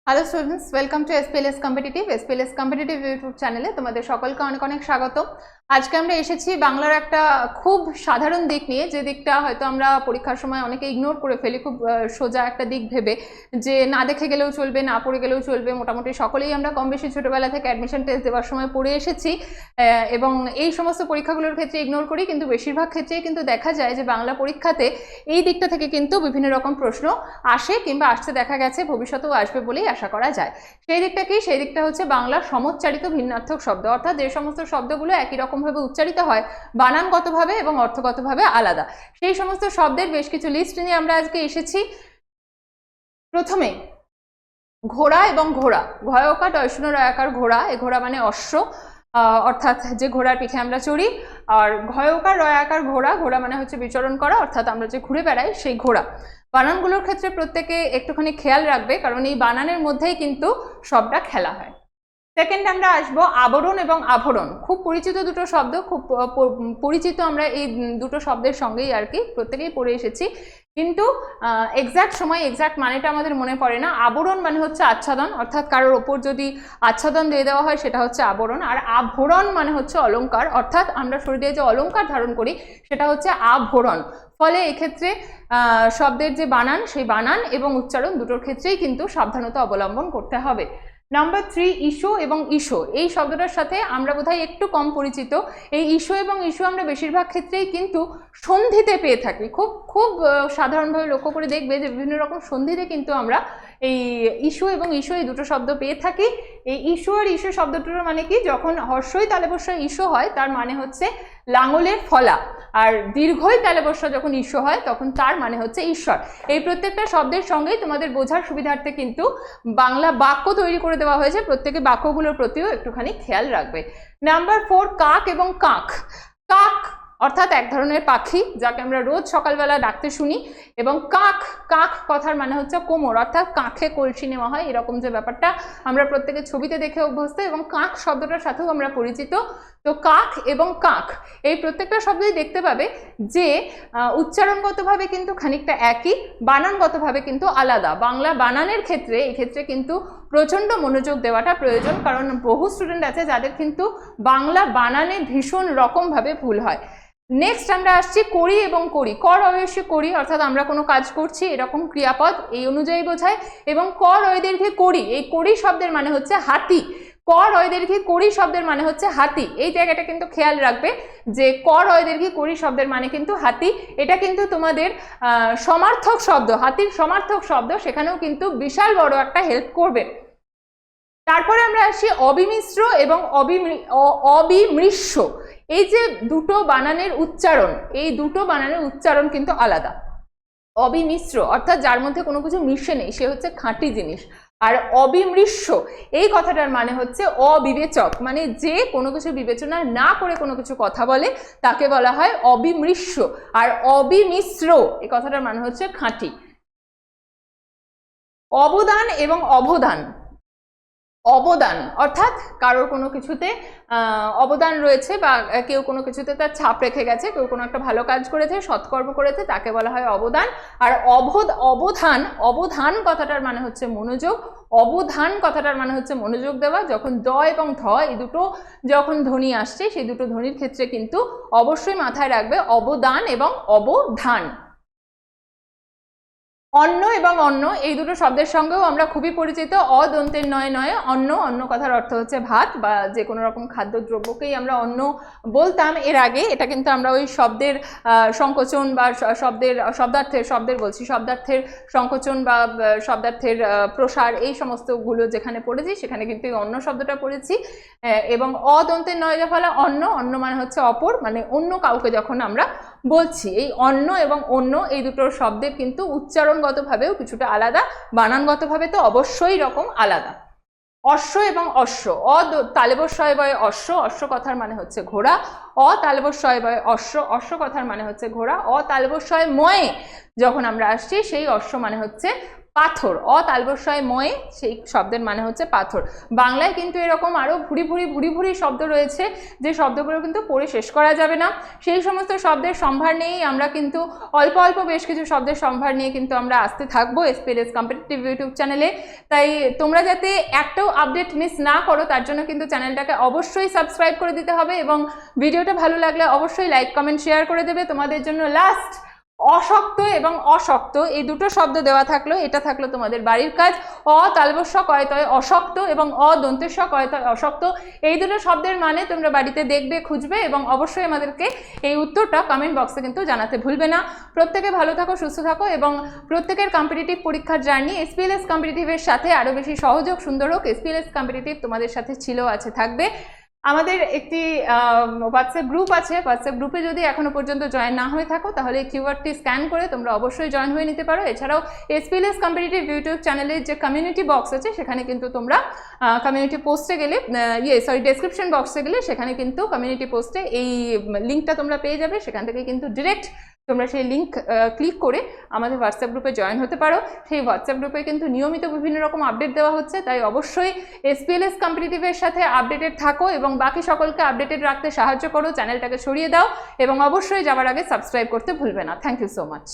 Hello students, welcome to SPLS competitive YouTube চ্যানেলে তোমাদের সকলকে অনেক অনেক স্বাগত। আজকে আমরা এসেছি বাংলার একটা খুব সাধারণ দিক নিয়ে, যে দিকটা হয়তো আমরা পরীক্ষার সময় অনেকে ইগনোর করে ফেলি, খুব সোজা একটা দিক ভেবে যে না দেখে গেলেও চলবে, না পড়ে গেলেও চলবে। মোটামুটি সকলেই আমরা কম বেশি ছোটোবেলা থেকে অ্যাডমিশন টেস্ট দেওয়ার সময় পড়ে এসেছি এবং এই সমস্ত পরীক্ষাগুলোর ক্ষেত্রে ইগনোর করি, কিন্তু বেশিরভাগ ক্ষেত্রেই কিন্তু দেখা যায় যে বাংলা পরীক্ষাতে এই দিকটা থেকে কিন্তু বিভিন্ন রকম প্রশ্ন আসে কিংবা আসতে দেখা গেছে, ভবিষ্যতেও আসবে বলেই আশা করা যায়। সেই দিকটা কি? সেই দিকটা হচ্ছে বাংলার সমোচ্চারিত ভিন্নার্থক শব্দ, অর্থাৎ যে সমস্ত শব্দগুলো একই রকমভাবে উচ্চারিত হয় বানানগতভাবে এবং অর্থগতভাবে আলাদা, সেই সমস্ত শব্দের বেশ কিছু লিস্ট নিয়ে আমরা আজকে এসেছি। প্রথমে ঘোড়া এবং ঘোড়া, ঘয়কার ডয়শূন্য রয়াকার ঘোড়া, এ ঘোড়া মানে অশ্ব, অর্থাৎ যে ঘোড়ার পিঠে আমরা চড়ি। আর ঘয়কার রয়াকার ঘোড়া, ঘোড়া মানে হচ্ছে বিচরণ করা, অর্থাৎ আমরা যে ঘুরে বেড়াই সেই ঘোড়া। বানানগুলোর ক্ষেত্রে প্রত্যেকে একটুখানি খেয়াল রাখবে, কারণ এই বানানের মধ্যেই কিন্তু সবটা খেলা হয়। সেকেন্ড আমরা আসবো আবরণ এবং আভরণ, খুব পরিচিত দুটো শব্দ, খুব পরিচিত আমরা এই দুটো শব্দের সঙ্গেই আর কি প্রত্যেকেই পড়ে এসেছি, কিন্তু এক্স্যাক্ট সময় এক্স্যাক্ট মানেটা আমাদের মনে পড়ে না। আবরণ মানে হচ্ছে আচ্ছাদন, অর্থাৎ কারোর ওপর যদি আচ্ছাদন দিয়ে দেওয়া হয় সেটা হচ্ছে আবরণ। আর আভরণ মানে হচ্ছে অলঙ্কার, অর্থাৎ আমরা শরীরে যে অলঙ্কার ধারণ করি সেটা হচ্ছে আভরণ। ফলে এক্ষেত্রে শব্দের যে বানান, সেই বানান এবং উচ্চারণ দুটোর ক্ষেত্রেই কিন্তু সাবধানতা অবলম্বন করতে হবে। নাম্বার 3 ইস্যু এবং ইস্যু, এই শব্দটার সাথে আমরা বোধহয় একটু কম পরিচিত। এই ইস্যু এবং ইস্যু আমরা বেশিরভাগ ক্ষেত্রেই কিন্তু সন্ধিতে পেয়ে থাকি। খুব খুব সাধারণভাবে লক্ষ্য করে দেখবে যে বিভিন্ন রকম সন্ধিতে কিন্তু আমরা এই ইস্যু এবং ইস্যু এই দুটো শব্দ পেয়ে থাকি। এই ইস্যু আর ইস্যু শব্দটার মানে কি? যখন হর্ষই তালবস্যই ইস্যু হয় তার মানে হচ্ছে লাঙলের ফলা, আর দীর্ঘই তালবস্য যখন ইস্যু হয় তখন তার মানে হচ্ছে ঈশ্বর। এই প্রত্যেকটা শব্দের সঙ্গেই তোমাদের বোঝার সুবিধার্থে কিন্তু বাংলা বাক্য তৈরি করে দেওয়া হয়েছে, প্রত্যেকে বাক্যগুলোর প্রতিও একটুখানি খেয়াল রাখবে। নাম্বার 4 কাক এবং কাক। কাক অর্থাৎ এক ধরনের পাখি যাকে আমরা রোজ সকালবেলা ডাকতে শুনি, এবং কাক, কাক কথার মানে হচ্ছে কোমর, অর্থাৎ কাঁখে কলসি নেওয়া হয়, এরকম যে ব্যাপারটা আমরা প্রত্যেকে ছবিতে দেখে অভ্যস্ত, এবং কাক শব্দটার সাথেও আমরা পরিচিত। তো কাক এবং কাক এই প্রত্যেকটা শব্দই দেখতে পাবে যে উচ্চারণগতভাবে কিন্তু খানিকটা একই, বানানগতভাবে কিন্তু আলাদা। বাংলা বানানের ক্ষেত্রে এই ক্ষেত্রে কিন্তু প্রচণ্ড মনোযোগ দেওয়াটা প্রয়োজন, কারণ বহু স্টুডেন্ট আছে যাদের কিন্তু বাংলা বানানে ভীষণ রকমভাবে ভুল হয়। নেক্সট আমরা আসছি করি এবং করি। কর অবশ্যই করি, অর্থাৎ আমরা কোনো কাজ করছি এরকম ক্রিয়াপদ এই অনুযায়ী বোঝায়, এবং কর অয়দীর্ঘে করি, এই করি শব্দের মানে হচ্ছে হাতি। কর অয়দীর্ঘে করি শব্দের মানে হচ্ছে হাতি, এই জায়গাটা কিন্তু খেয়াল রাখবে যে কর অয়দীর্ঘে করি শব্দের মানে কিন্তু হাতি। এটা কিন্তু তোমাদের সমার্থক শব্দ, হাতির সমার্থক শব্দ, সেখানেও কিন্তু বিশাল বড় একটা হেল্প করবে। তারপরে আমরা আসি অবিমিশ্র এবং অবিমৃশ্য। এই যে দুটো বানানের উচ্চারণ, এই দুটো বানানের উচ্চারণ কিন্তু আলাদা। অবিমিশ্র অর্থাৎ যার মধ্যে কোনো কিছু মিশে নেই, সে হচ্ছে খাঁটি জিনিস। আর অবিমৃশ্য এই কথাটার মানে হচ্ছে অবিবেচক, মানে যে কোনো কিছু বিবেচনা না করে কোনো কিছু কথা বলে তাকে বলা হয় অবিমৃশ্য। আর অবিমিশ্র এই কথাটার মানে হচ্ছে খাঁটি। অবদান এবং অবদান। অবদান অর্থাৎ কারোর কোনো কিছুতে অবদান রয়েছে, বা কেউ কোনো কিছুতে তার ছাপ রেখে গেছে, কেউ কোনো একটা ভালো কাজ করেছে, সৎকর্ম করেছে, তাকে বলা হয় অবদান। আর অবধান, অবধান কথাটার মানে হচ্ছে মনোযোগ। অবধান কথাটার মানে হচ্ছে মনোযোগ দেওয়া। যখন দ এবং ধ এই দুটো যখন ধ্বনি আসছে, সেই দুটো ধ্বনির ক্ষেত্রে কিন্তু অবশ্যই মাথায় রাখবে অবদান এবং অবধান। অন্ন এবং অন্ন এই দুটো শব্দের সঙ্গেও আমরা খুবই পরিচিত। অদন্তের নয় নয় অন্ন, অন্ন কথার অর্থ হচ্ছে ভাত বা যে কোনো রকম খাদ্যদ্রব্যকেই আমরা অন্ন বলতাম এর আগে। এটা কিন্তু আমরা ওই শব্দের সংকোচন বা শব্দার্থের সংকোচন বা শব্দার্থের প্রসার এই সমস্তগুলো যেখানে পড়েছি সেখানে কিন্তু এই অন্ন শব্দটা পড়েছি। এবং অদন্তের নয় যা ফলে অন্ন, অন্ন মানে হচ্ছে অপর, মানে অন্য কাউকে যখন আমরা বলছি। এই অন্ন এবং অন্য এই দুটো শব্দের কিন্তু উচ্চারণগতভাবেও কিছুটা আলাদা, বানানগতভাবে তো অবশ্যই রকম আলাদা। অশ্ব এবং অশ্ব। তালবস্যয় বয় অশ্ব, অশ্ব কথার মানে হচ্ছে ঘোড়া। তালবস্যয় বয় অশ্ব, অশ্ব কথার মানে হচ্ছে ঘোড়া। তালবস্যয় ময়ে যখন আমরা আসছি সেই অশ্ব মানে হচ্ছে পাথর, তালবস্যয় ময়ে, সেই শব্দের মানে হচ্ছে পাথর। বাংলায় কিন্তু এরকম আরও ভুরি ভুরি শব্দ রয়েছে যে শব্দগুলো কিন্তু পড়ে শেষ করা যাবে না। সেই সমস্ত শব্দের সম্ভার নিয়েই আমরা কিন্তু অল্প অল্প বেশ কিছু শব্দের সম্ভার নিয়ে কিন্তু আমরা আসতে থাকবো SPLS কম্পিটিটিভ ইউটিউব চ্যানেলে। তাই তোমরা যাতে একটাও আপডেট মিস না করো তার জন্য কিন্তু চ্যানেলটাকে অবশ্যই সাবস্ক্রাইব করে দিতে হবে, এবং ভিডিওটা ভালো লাগলে অবশ্যই লাইক কমেন্ট শেয়ার করে দেবে। তোমাদের জন্য লাস্ট অশক্ত এবং অশক্ত এই দুটো শব্দ দেওয়া থাকলো, এটা থাকলো তোমাদের বাড়ির কাজ। তালবস্য কয়তয় অশক্ত এবং দন্তেস্ব কয়তয় অশক্ত, এই দুটো শব্দের মানে তোমরা বাড়িতে দেখবে, খুঁজবে, এবং অবশ্যই আমাদেরকে এই উত্তরটা কমেন্ট বক্সে কিন্তু জানাতে ভুলবে না। প্রত্যেকে ভালো থাকো, সুস্থ থাকো, এবং প্রত্যেকের কম্পিটিটিভ পরীক্ষার জার্নি SPLS কম্পিটিটিভের সাথে আরও বেশি সহজ হোক, সুন্দর হোক। SPLS কম্পিটিটিভ তোমাদের সাথে ছিল, আছে, থাকবে। আমাদের একটি হোয়াটসঅ্যাপ গ্রুপ আছে, হোয়াটসঅ্যাপ গ্রুপে যদি এখনো পর্যন্ত জয়েন না হয়ে থাকো তাহলে কিওয়ার্ডটি স্ক্যান করে তোমরা অবশ্যই জয়েন হয়ে নিতে পারো। এছাড়াও SPLS কম্পিটিটিভ ইউটিউব চ্যানেলের যে কমিউনিটি বক্স আছে সেখানে কিন্তু তোমরা কমিউনিটি পোস্টে গেলে, ডেসক্রিপশন বক্সে গেলে সেখানে কিন্তু কমিউনিটি পোস্টে এই লিঙ্কটা তোমরা পেয়ে যাবে। সেখান থেকে কিন্তু ডিরেক্ট তোমরা সেই লিঙ্ক ক্লিক করে আমাদের হোয়াটসঅ্যাপ গ্রুপে জয়েন হতে পারো। সেই হোয়াটসঅ্যাপ গ্রুপে কিন্তু নিয়মিত বিভিন্ন রকম আপডেট দেওয়া হচ্ছে, তাই অবশ্যই SPLS কম্পিটিটিভের সাথে আপডেটেড থাকো এবং বাকি সকলকে আপডেটেড রাখতে সাহায্য করো। চ্যানেলটাকে ছড়িয়ে দাও এবং অবশ্যই যাওয়ার আগে সাবস্ক্রাইব করতে ভুলবে না। Thank you so much.